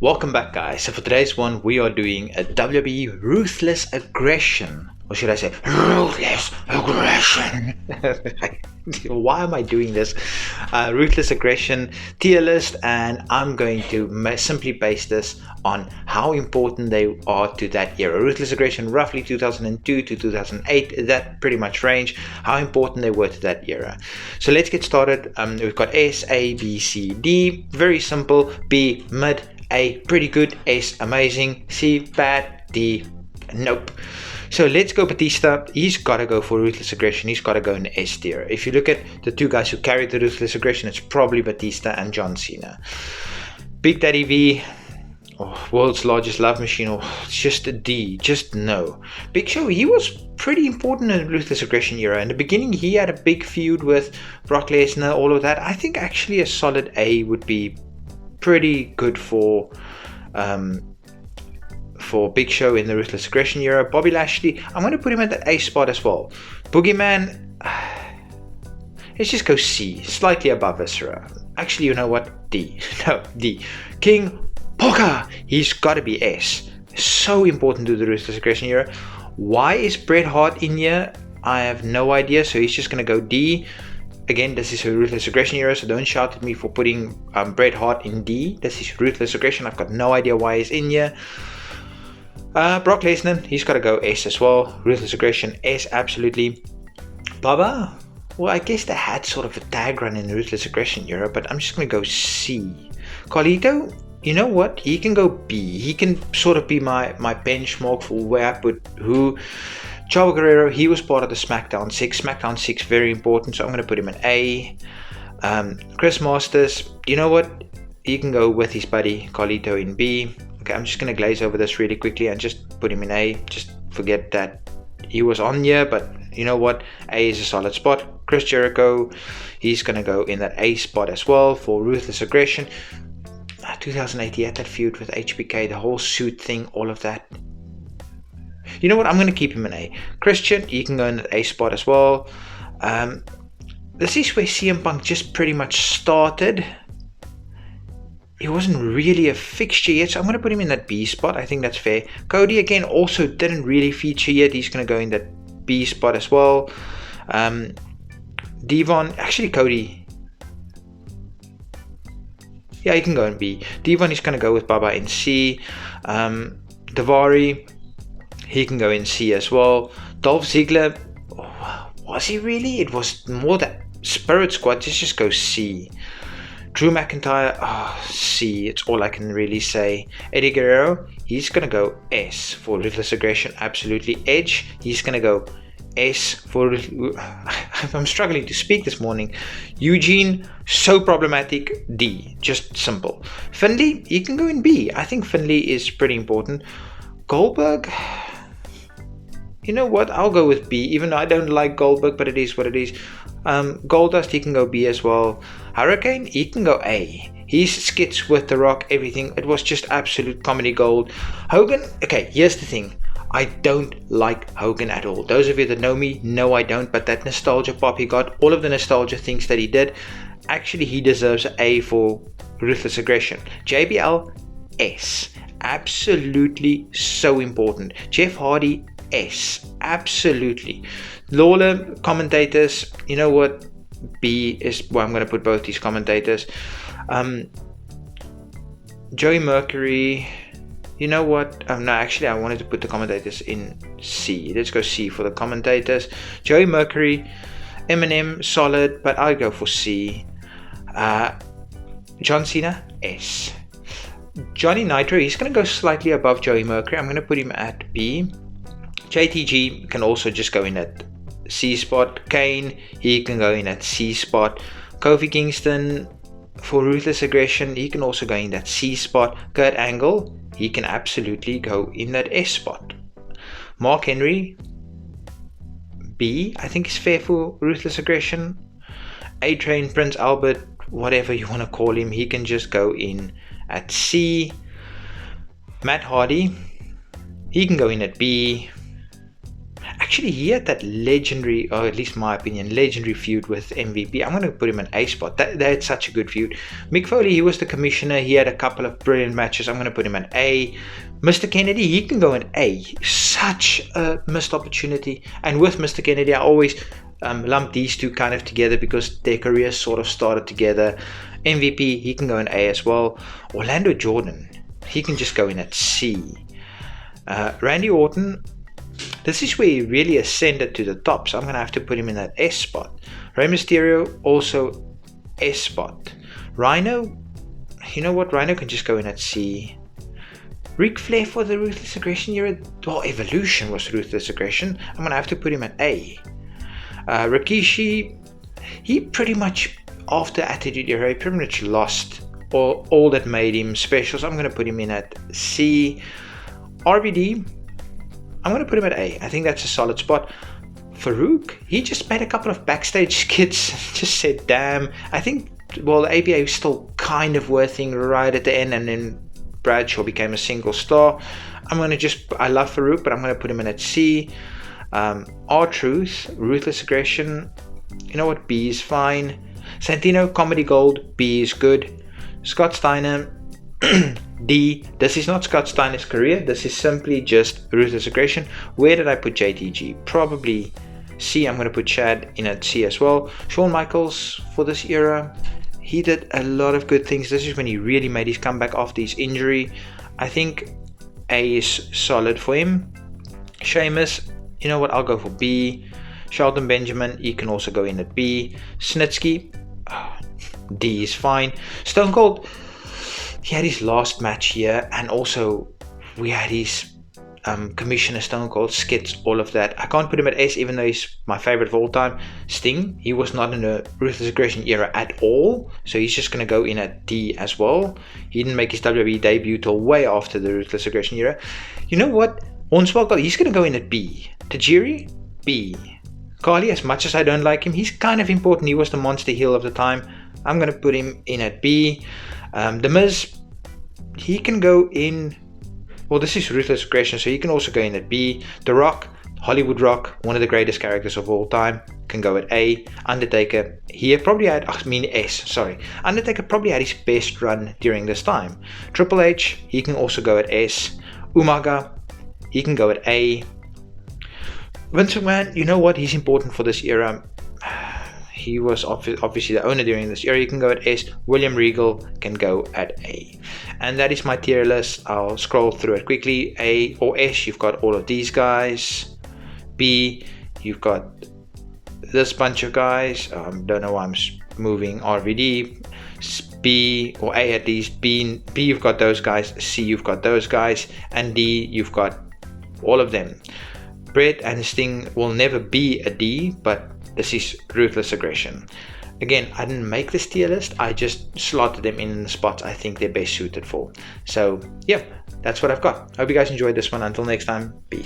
Welcome back, guys. So for today's one, we are doing a WWE Ruthless Aggression. Or should I say, Ruthless Aggression? Why am I doing this? Ruthless Aggression tier list, and I'm going to simply base this on how important they are to that era. Ruthless Aggression, roughly 2002 to 2008, that pretty much range, how important they were to that era. So let's get started. We've got S, A, B, C, D. Very simple. B, mid. A, pretty good. S, amazing. C, bad. D, nope. So let's go Batista. He's got to go for Ruthless Aggression. He's got to go in the S tier. If you look at the two guys who carried the Ruthless Aggression, it's probably Batista and John Cena. Big Daddy V, world's largest love machine, it's just a D, just no. Big Show, he was pretty important in the Ruthless Aggression era. In the beginning, he had a big feud with Brock Lesnar, all of that. I think actually a solid A would be pretty good for Big Show in the Ruthless Aggression era. Bobby Lashley, I'm going to put him at the A spot as well. Boogeyman, let's just go C, slightly above Viscera. Actually, you know what? D. No, D. King Poker, he's got to be S. So important to the Ruthless Aggression era. Why is Bret Hart in here? I have no idea, so he's just going to go D. Again, this is a Ruthless Aggression era, so don't shout at me for putting Bret Hart in D. This is Ruthless Aggression. I've got no idea why he's in here. Brock Lesnar, he's got to go S as well. Ruthless Aggression, S, absolutely. Bubba, well, I guess they had sort of a tag run in the Ruthless Aggression era, but I'm just going to go C. Carlito, you know what? He can go B. He can sort of be my benchmark for where I put who. Chavo Guerrero, he was part of the SmackDown 6. SmackDown 6, very important, so I'm going to put him in A. Chris Masters, you know what? He can go with his buddy Carlito in B. Okay, I'm just going to glaze over this really quickly and just put him in A. Just forget that he was on here, but you know what? A is a solid spot. Chris Jericho, he's going to go in that A spot as well for Ruthless Aggression. 2008, he had that feud with HBK, the whole suit thing, all of that. You know what? I'm going to keep him in A. Christian, he can go in the A spot as well. This is where CM Punk just pretty much started. He wasn't really a fixture yet, so I'm going to put him in that B spot. I think that's fair. Cody, again, also didn't really feature yet. He's going to go in that B spot as well. Devon, actually Cody. Yeah, he can go in B. Devon is going to go with Baba in C. Daivari, he can go in C as well. Dolph Ziggler, was he really? It was more that Spirit Squad. Just go C. Drew McIntyre, C. It's all I can really say. Eddie Guerrero, he's going to go S for Ruthless Aggression. Absolutely. Edge, he's going to go S for... I'm struggling to speak this morning. Eugene, so problematic. D. Just simple. Finlay, he can go in B. I think Finlay is pretty important. Goldberg, you know what? I'll go with B, even though I don't like Goldberg, but it is what it is. Goldust, he can go B as well. Hurricane, he can go A. His skits with The Rock, everything, it was just absolute comedy gold. Hogan, okay, here's the thing. I don't like Hogan at all. Those of you that know me know I don't, but that nostalgia pop he got, all of the nostalgia things that he did, actually he deserves an A for Ruthless Aggression. JBL, S. Absolutely so important. Jeff Hardy, S. Absolutely. Lawler, commentators, you know what? B is where I'm going to put both these commentators. Joey Mercury, you know what? No, actually, I wanted to put the commentators in C. Let's go C for the commentators. Joey Mercury, Eminem, solid, but I'll go for C. John Cena, S. Johnny Nitro, he's going to go slightly above Joey Mercury. I'm going to put him at B. JTG can also just go in that C spot. Kane, he can go in that C spot. Kofi Kingston, for Ruthless Aggression, he can also go in that C spot. Kurt Angle, he can absolutely go in that S spot. Mark Henry, B, I think is fair for Ruthless Aggression. A-Train, Prince Albert, whatever you want to call him, he can just go in at C. Matt Hardy, he can go in at B. Actually, he had that legendary, or at least my opinion, legendary feud with MVP. I'm going to put him in A spot. They had such a good feud. Mick Foley, he was the commissioner. He had a couple of brilliant matches. I'm going to put him in A. Mr. Kennedy, he can go in A. Such a missed opportunity. And with Mr. Kennedy, I always lump these two kind of together because their careers sort of started together. MVP, he can go in A as well. Orlando Jordan, he can just go in at C. Randy Orton, this is where he really ascended to the top, so I'm going to have to put him in that S spot. Rey Mysterio, also S spot. Rhino, you know what? Rhino can just go in at C. Ric Flair for the Ruthless Aggression era, well, Evolution was Ruthless Aggression. I'm going to have to put him at A. Rikishi, he pretty much, after Attitude Era, he pretty much lost all that made him special, so I'm going to put him in at C. RVD, I'm going to put him at A. I think that's a solid spot. Farouk, he just made a couple of backstage skits, just said damn. I think, well, the APA was still kind of working right at the end, and then Bradshaw became a single star. I love Farouk, but I'm going to put him in at C. R-Truth, Ruthless Aggression, you know what, B is fine. Santino, Comedy Gold, B is good. Scott Steiner, D. This is not Scott Steiner's career. This is simply just Ruthless Aggression. Where did I put JTG? Probably C. I'm going to put Chad in at C as well. Shawn Michaels for this era, he did a lot of good things. This is when he really made his comeback after his injury. I think A is solid for him. Sheamus, you know what, I'll go for B. Shelton Benjamin, he can also go in at B. Snitsky, D is fine. Stone Cold, he had his last match here, and also we had his Commissioner Stone Cold skits, all of that. I can't put him at S, even though he's my favorite of all time. Sting, he was not in the Ruthless Aggression era at all, so he's just going to go in at D as well. He didn't make his WWE debut till way after the Ruthless Aggression era. You know what? Hornswoggle, he's going to go in at B. Tajiri, B. Carly, as much as I don't like him, he's kind of important. He was the monster heel of the time. I'm going to put him in at B. The Miz, he can go in, well, this is Ruthless Aggression, so he can also go in at B. The Rock, Hollywood Rock, one of the greatest characters of all time, can go at A. Undertaker, he probably had, Undertaker probably had his best run during this time. Triple H, he can also go at S. Umaga, he can go at A. Vince McMahon, you know what, he's important for this era. He was obviously the owner during this era. You can go at S. William Regal can go at A. And that is my tier list. I'll scroll through it quickly. A or S, you've got all of these guys. B, you've got this bunch of guys. Don't know why I'm moving RVD. B or A at least. B, you've got those guys. C, you've got those guys. And D, you've got all of them. Bret and Sting will never be a D, but this is Ruthless Aggression. Again, I didn't make this tier list. I just slotted them in the spots I think they're best suited for. So, yeah, that's what I've got. Hope you guys enjoyed this one. Until next time, peace.